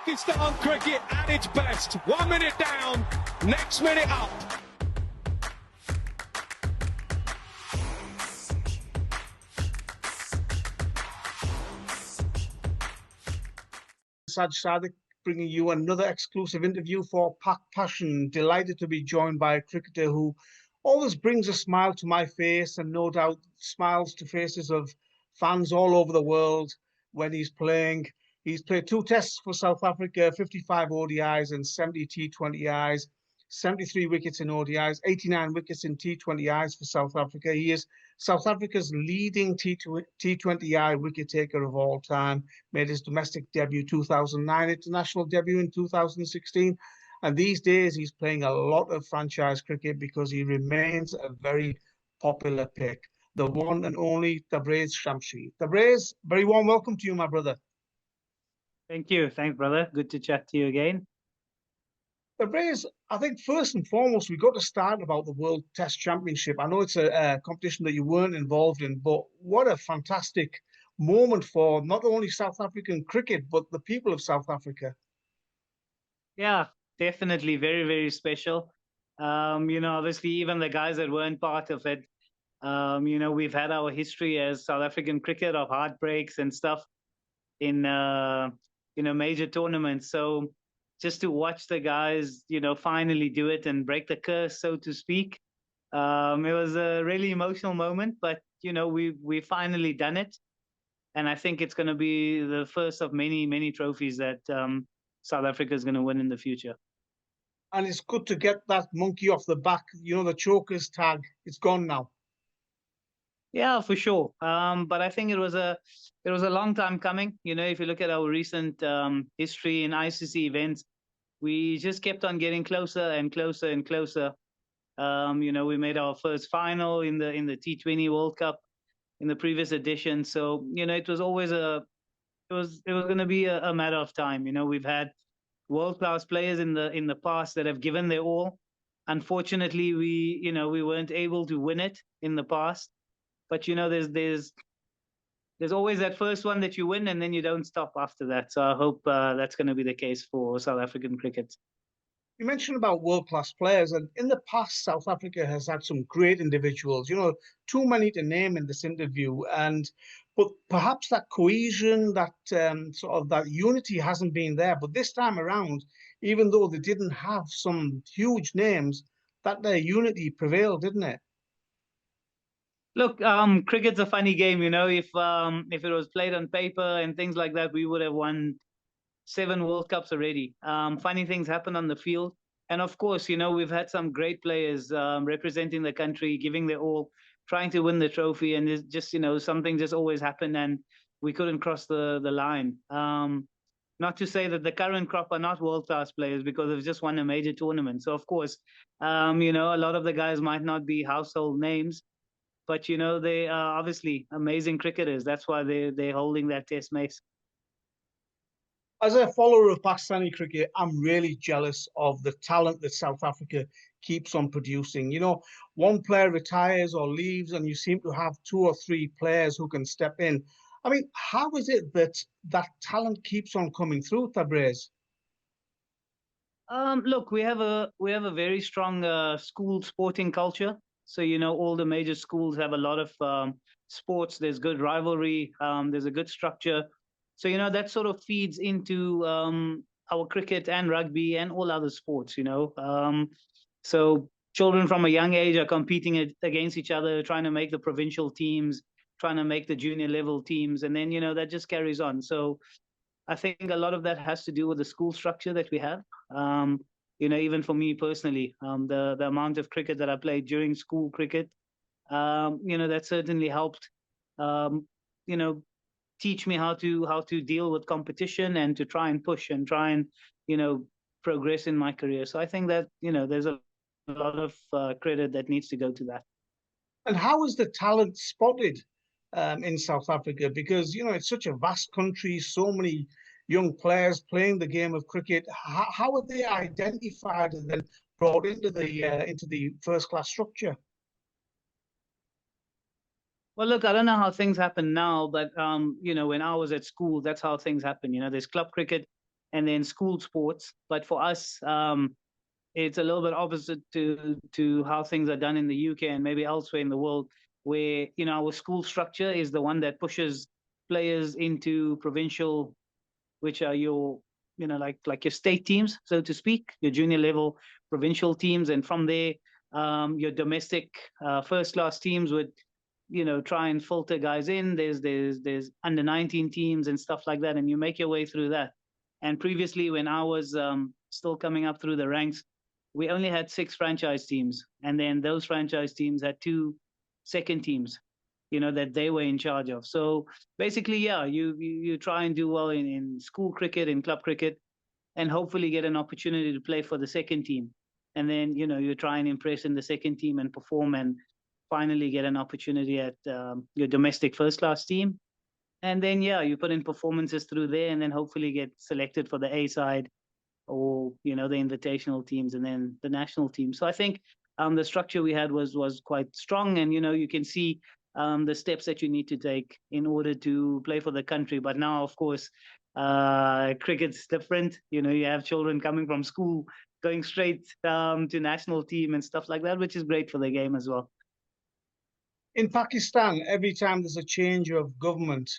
Pakistan cricket at its best. 1 minute down, next minute up. Saj Sadiq bringing you another exclusive interview for PakPassion. Delighted to be joined by a cricketer who always brings a smile to my face and no doubt smiles to faces of fans all over the world when he's playing. He's played 2 tests for South Africa, 55 ODIs and 70 T20Is, 73 wickets in ODIs, 89 wickets in T20Is for South Africa. He is South Africa's leading T20I wicket taker of all time. Made his domestic debut 2009, international debut in 2016. And these days he's playing a lot of franchise cricket because he remains a very popular pick. The one and only Tabraiz Shamsi. Tabraiz, very warm welcome to you, my brother. Thank you. Thanks, brother. Good to chat to you again. Tabraiz, I think first and foremost, we got to start about the World Test Championship. I know it's a competition that you weren't involved in, but what a fantastic moment for not only South African cricket, but the people of South Africa. Yeah, definitely very, very special. Obviously, even the guys that weren't part of it, we've had our history as South African cricket of heartbreaks and stuff in, major tournaments. So just to watch the guys, finally do it and break the curse, so to speak. It was a really emotional moment, but, we finally done it. And I think it's going to be the first of many, many trophies that South Africa is going to win in the future. And it's good to get that monkey off the back. The chokers tag, it's gone now. Yeah, for sure. But I think it was a long time coming. If you look at our recent history in ICC events, we just kept on getting closer and closer and closer. We made our first final in the T20 World Cup in the previous edition. So, it was always it was going to be a matter of time. We've had world-class players in the past that have given their all. Unfortunately, we weren't able to win it in the past. But there's always that first one that you win, and then you don't stop after that. So I hope that's going to be the case for South African cricket. You mentioned about world-class players, and in the past, South Africa has had some great individuals. Too many to name in this interview, but perhaps that cohesion, that sort of that unity hasn't been there. But this time around, even though they didn't have some huge names, that their unity prevailed, didn't it? Look, cricket's a funny game, If it was played on paper and things like that, we would have won 7 World Cups already. Funny things happen on the field. And of course, we've had some great players representing the country, giving their all, trying to win the trophy. And it's just, something just always happened and we couldn't cross the line. Not to say that the current crop are not world-class players because they've just won a major tournament. So, of course, a lot of the guys might not be household names, but, they are obviously amazing cricketers. That's why they're holding that test mace. As a follower of Pakistani cricket, I'm really jealous of the talent that South Africa keeps on producing. One player retires or leaves and you seem to have 2 or 3 players who can step in. I mean, how is it that that talent keeps on coming through, Tabraiz? Look, we have a very strong school sporting culture. So, all the major schools have a lot of sports. There's good rivalry. There's a good structure. So, that sort of feeds into our cricket and rugby and all other sports, So children from a young age are competing against each other, trying to make the provincial teams, trying to make the junior level teams. And then, that just carries on. So I think a lot of that has to do with the school structure that we have. Even for me personally, the amount of cricket that I played during school cricket, that certainly helped, teach me how to deal with competition and to try and push and try and, progress in my career. So I think that, there's a lot of credit that needs to go to that. And how is the talent spotted in South Africa? Because, it's such a vast country, so many young players playing the game of cricket. How are they identified and then brought into the first-class structure? Well, look, I don't know how things happen now, but when I was at school, that's how things happen. There's club cricket, and then school sports. But for us, it's a little bit opposite to how things are done in the UK and maybe elsewhere in the world, where our school structure is the one that pushes players into provincial, which are your like your state teams, so to speak, your junior level provincial teams, and from there, your domestic first class teams would try and filter guys in. There's under 19 teams and stuff like that, and you make your way through that. And previously, when I was still coming up through the ranks, we only had 6 franchise teams, and then those franchise teams had 2 second teams, that they were in charge of. So basically, yeah, you try and do well in school cricket, in club cricket, and hopefully get an opportunity to play for the second team. And then, you try and impress in the second team and perform, and finally get an opportunity at your domestic first class team. And then, yeah, you put in performances through there, and then hopefully get selected for the A side, or the invitational teams, and then the national team. So I think the structure we had was quite strong, and you can see the steps that you need to take in order to play for the country. But now, of course, cricket's different. You have children coming from school going straight to national team and stuff like that, which is great for the game as well. In Pakistan, every time there's a change of government,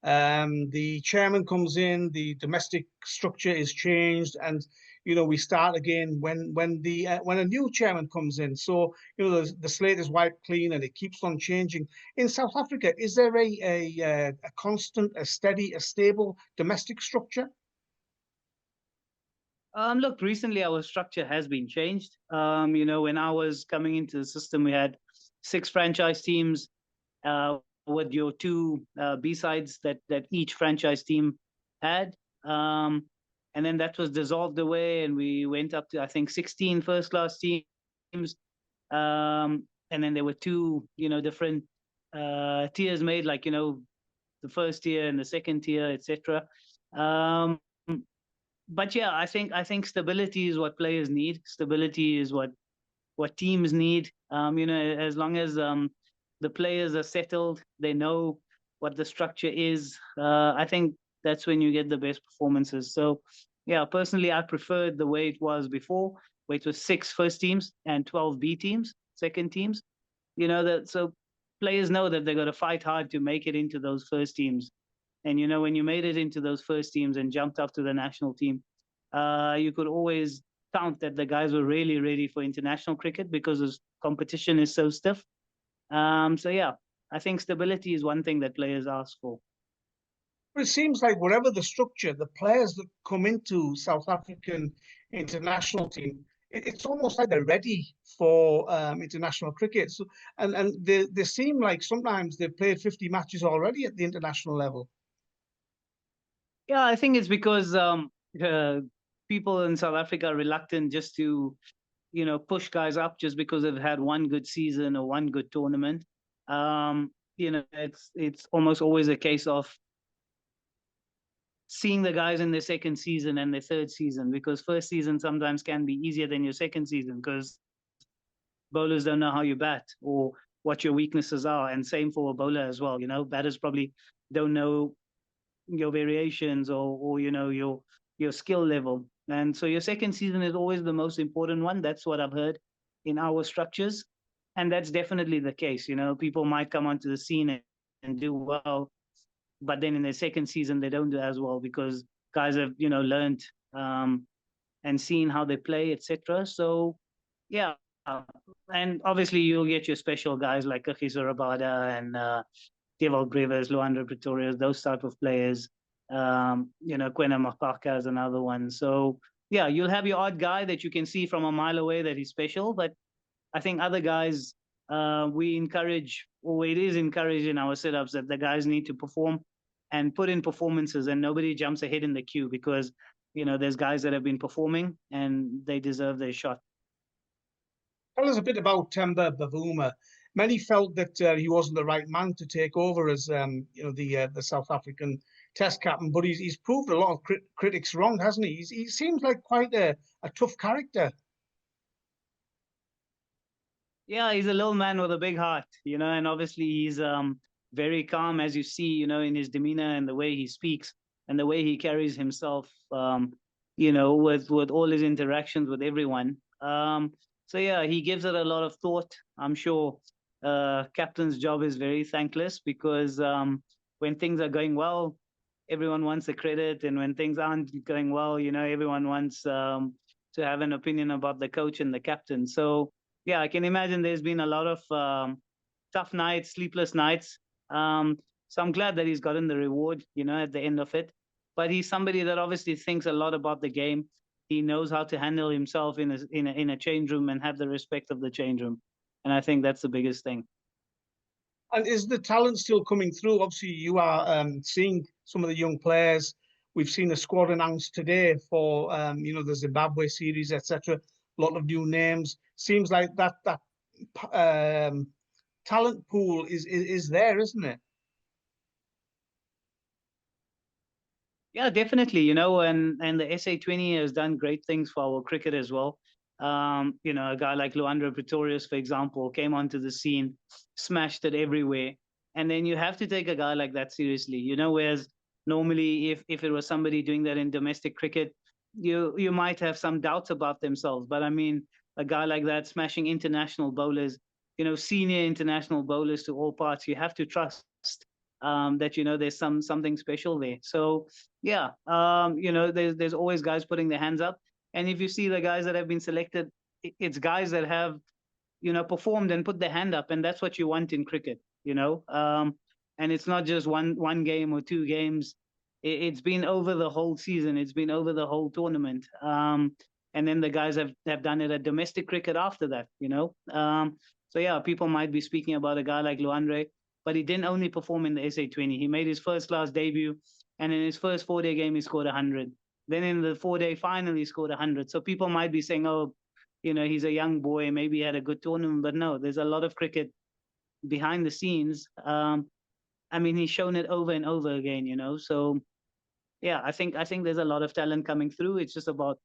the chairman comes in, the domestic structure is changed, and we start again when a new chairman comes in. So the slate is wiped clean, and it keeps on changing. In South Africa, is there a constant, a steady, a stable domestic structure? Look, recently our structure has been changed. When I was coming into the system, we had 6 franchise teams with your 2 B-sides that each franchise team had. And then that was dissolved away, and we went up to, I think, 16 first-class teams. And then there were 2, different tiers made, like, the first tier and the second tier, etc. But yeah, I think stability is what players need. Stability is what teams need. As long as the players are settled, they know what the structure is. I think that's when you get the best performances. So yeah, personally, I preferred the way it was before, where it was 6 first teams and 12 B teams, second teams. So players know that they got to fight hard to make it into those first teams. And when you made it into those first teams and jumped up to the national team, you could always count that the guys were really ready for international cricket, because the competition is so stiff. So yeah, I think stability is one thing that players ask for. But it seems like whatever the structure, the players that come into South African international team, it's almost like they're ready for international cricket. So, and they seem like sometimes they've played 50 matches already at the international level. Yeah, I think it's because people in South Africa are reluctant just to, push guys up just because they've had one good season or one good tournament. It's almost always a case of seeing the guys in their second season and their third season, because first season sometimes can be easier than your second season, because bowlers don't know how you bat or what your weaknesses are, and same for a bowler as well. Batters probably don't know your variations or your skill level. And so your second season is always the most important one. That's what I've heard in our structures, and that's definitely the case. People might come onto the scene and do well, but then in their second season they don't do as well, because guys have learned and seen how they play, etc. So yeah, and obviously you'll get your special guys like Kagiso Rabada and Dewald Brewers, Luandro Pretorius, those type of players. Kwena Mapaka is another one. So yeah, you'll have your odd guy that you can see from a mile away that he's special, but I think other guys, we encourage, or it is encouraged in our setups, that the guys need to perform and put in performances, and nobody jumps ahead in the queue, because there's guys that have been performing and they deserve their shot. Tell us a bit about Temba Bavuma. Many felt that he wasn't the right man to take over as the South African Test captain, but he's proved a lot of critics wrong, hasn't he? He seems like quite a tough character. Yeah, he's a little man with a big heart, and obviously he's very calm, as you see, in his demeanor and the way he speaks and the way he carries himself. with all his interactions with everyone. So yeah, he gives it a lot of thought. I'm sure captain's job is very thankless because when things are going well, everyone wants the credit, and when things aren't going well, everyone wants to have an opinion about the coach and the captain. So yeah, I can imagine there's been a lot of tough nights, sleepless nights. So I'm glad that he's gotten the reward, at the end of it. But he's somebody that obviously thinks a lot about the game. He knows how to handle himself in a change room and have the respect of the change room. And I think that's the biggest thing. And is the talent still coming through? Obviously, you are seeing some of the young players. We've seen a squad announced today for the Zimbabwe series, etc. A lot of new names. Seems like that talent pool is there, isn't it? Yeah, definitely. And the SA20 has done great things for our cricket as well. A guy like Luandro Pretorius, for example, came onto the scene, smashed it everywhere. And then you have to take a guy like that seriously, whereas normally if it was somebody doing that in domestic cricket, you might have some doubts about themselves. But I mean, a guy like that smashing international bowlers, senior international bowlers to all parts, you have to trust that there's something special there. So yeah, there's always guys putting their hands up, and if you see the guys that have been selected, it's guys that have performed and put their hand up, and that's what you want in cricket. And it's not just one game or two games. It's been over the whole season. It's been over the whole tournament. And then the guys have done it at domestic cricket after that. So yeah, people might be speaking about a guy like Luandre, but he didn't only perform in the SA20. He made his first class debut, and in his first 4-day game, he scored 100. Then in the 4-day final, he scored 100. So people might be saying, oh, he's a young boy, maybe he had a good tournament, but no, there's a lot of cricket behind the scenes. I mean, he's shown it over and over again, So yeah, I think there's a lot of talent coming through. It's just about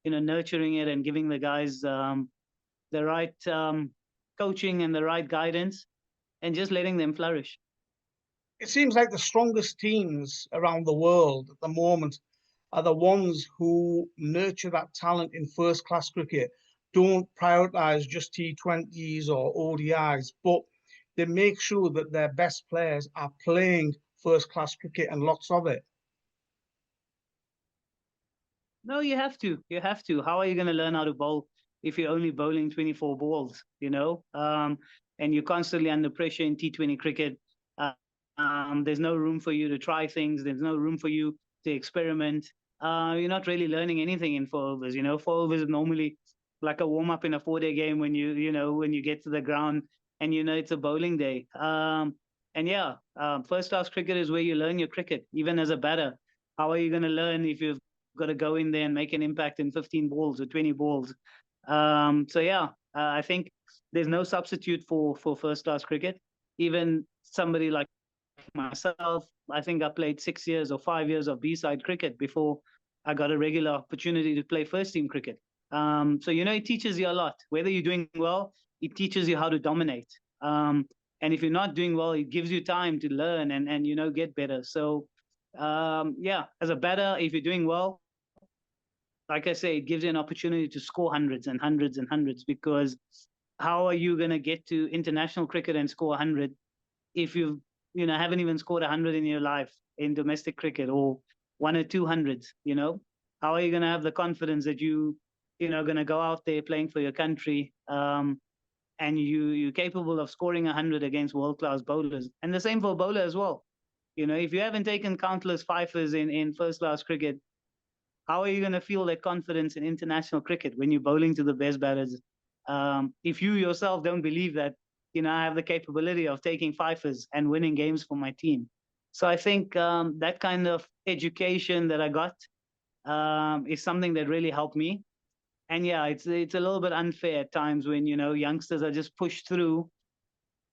nurturing it and giving the guys the right coaching and the right guidance, and just letting them flourish. It seems like the strongest teams around the world at the moment are the ones who nurture that talent in first-class cricket, don't prioritise just T20s or ODIs, but they make sure that their best players are playing first-class cricket and lots of it. No, you have to. You have to. How are you going to learn how to bowl if you're only bowling 24 balls, and you're constantly under pressure in T20 cricket? There's no room for you to try things. There's no room for you to experiment. You're not really learning anything in 4 overs. 4 overs is normally like a warm up in a 4-day game when when you get to the ground and it's a bowling day. And yeah, first class cricket is where you learn your cricket, even as a batter. How are you going to learn if you've got to go in there and make an impact in 15 balls or 20 balls? So yeah, I think there's no substitute for first class cricket. Even somebody like myself, I think I played 6 years or 5 years of B-side cricket before I got a regular opportunity to play first team cricket. So it teaches you a lot. Whether you're doing well, it teaches you how to dominate. And if you're not doing well, it gives you time to learn and get better. So yeah, as a batter, if you're doing well, like I say, it gives you an opportunity to score hundreds and hundreds and hundreds, because how are you going to get to international cricket and score 100 if you haven't even scored 100 in your life in domestic cricket, or 1 or 2 hundreds? How are you going to have the confidence that you're going to go out there playing for your country, and you're capable of scoring 100 against world-class bowlers? And the same for a bowler as well. If you haven't taken countless fifers in first-class cricket, how are you going to feel that confidence in international cricket when you're bowling to the best batters? If you yourself don't believe that, I have the capability of taking fifers and winning games for my team. So I think that kind of education that I got is something that really helped me. And yeah, it's a little bit unfair at times when, youngsters are just pushed through.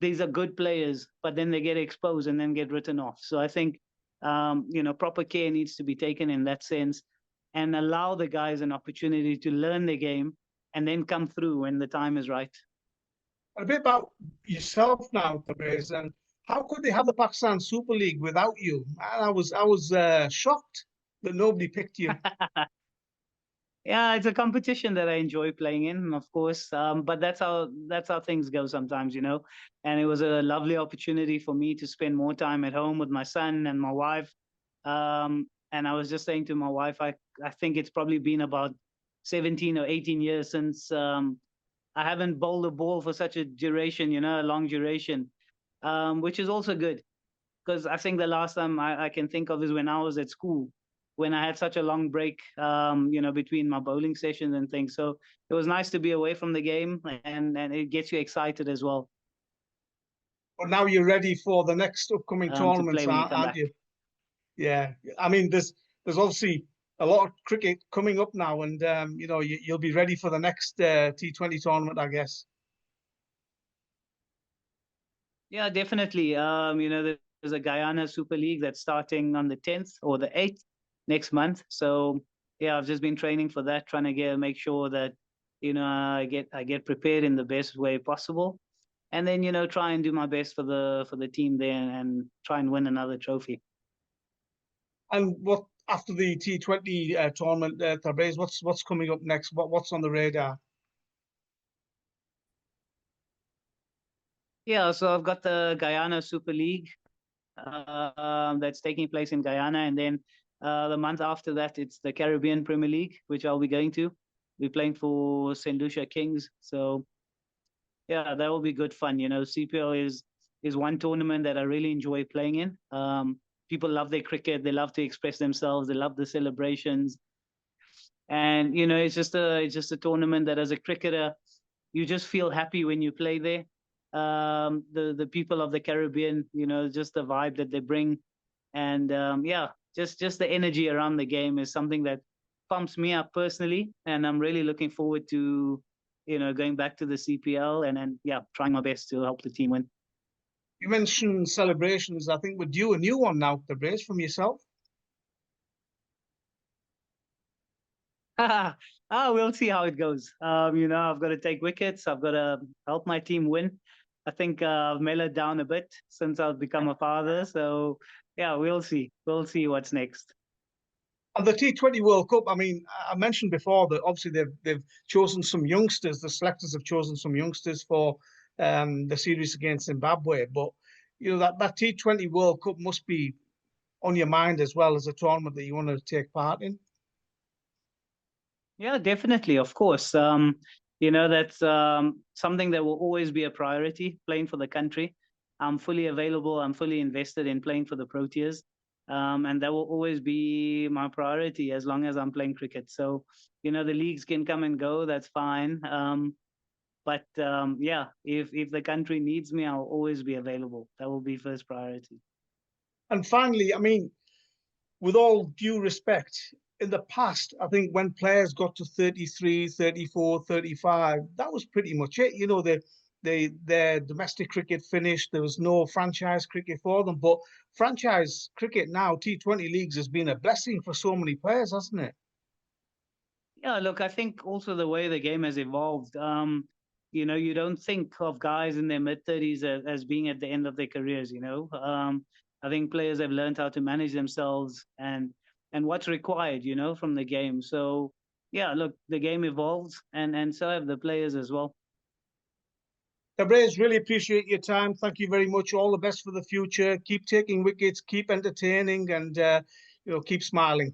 These are good players, but then they get exposed and then get written off. So I think, proper care needs to be taken in that sense, and allow the guys an opportunity to learn the game and then come through when the time is right. A bit about yourself now, Tabraiz, and how could they have the Pakistan Super League without you? I was shocked that nobody picked you. Yeah, it's a competition that I enjoy playing in, of course. But that's how things go sometimes, you know. And it was a lovely opportunity for me to spend more time at home with my son and my wife. And I was just saying to my wife, I think it's probably been about 17 or 18 years since I haven't bowled a ball for such a duration, you know, a long duration, which is also good because I think the last time I can think of is when I was at school, when I had such a long break, you know, between my bowling sessions and things. So it was nice to be away from the game, and it gets you excited as well But now you're ready for the next upcoming to play tournaments, when you come aren't back. you? Yeah, I mean, there's obviously a lot of cricket coming up now, and you know, you'll be ready for the next T20 tournament, I guess. Yeah, definitely. You know, there's a Guyana Super League that's starting on the 10th or the 8th next month. So yeah, I've just been training for that, trying to make sure that, you know, I get prepared in the best way possible, and then, you know, try and do my best for the team there, and try and win another trophy. And what after the T20 tournament, Tabraiz, what's coming up next? What's on the radar? Yeah, so I've got the Guyana Super League that's taking place in Guyana, and then the month after that, it's the Caribbean Premier League, which I'll be going to. Be playing for St. Lucia Kings. So yeah, that will be good fun. You know, CPL is one tournament that I really enjoy playing in. People love their cricket. They love to express themselves. They love the celebrations, and you know, it's just a tournament that as a cricketer, you just feel happy when you play there. The people of the Caribbean, you know, just the vibe that they bring, and yeah, just the energy around the game is something that pumps me up personally, and I'm really looking forward to, you know, going back to the CPL, and yeah, trying my best to help the team win. You mentioned celebrations. I think we're due a new one now, Tabraiz, from yourself. We'll see how it goes. You know, I've got to take wickets. I've got to help my team win. I think I've mellowed down a bit since I've become a father. So yeah, we'll see. We'll see what's next. And the T20 World Cup, I mean, I mentioned before that obviously they've chosen some youngsters. The selectors have chosen some youngsters for the series against Zimbabwe. But you know that T20 World Cup must be on your mind as well as a tournament that you want to take part in. Yeah, definitely. Of course. You know, that's something that will always be a priority, playing for the country. I'm fully available. I'm fully invested in playing for the Proteas. And that will always be my priority as long as I'm playing cricket. So, you know, the leagues can come and go. That's fine. But yeah, if the country needs me, I'll always be available. That will be first priority. And finally, I mean, with all due respect, in the past, I think when players got to 33, 34, 35, that was pretty much it. You know, their domestic cricket finished. There was no franchise cricket for them. But franchise cricket now, T20 leagues, has been a blessing for so many players, hasn't it? Yeah, look, I think also the way the game has evolved, you know, you don't think of guys in their mid-30s as being at the end of their careers, you know. I think players have learned how to manage themselves, and what's required, you know, from the game. So, yeah, look, the game evolves, and so have the players as well. Tabraiz, really appreciate your time. Thank you very much. All the best for the future. Keep taking wickets, keep entertaining, and you know, keep smiling.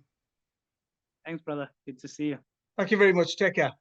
Thanks, brother. Good to see you. Thank you very much. Take care.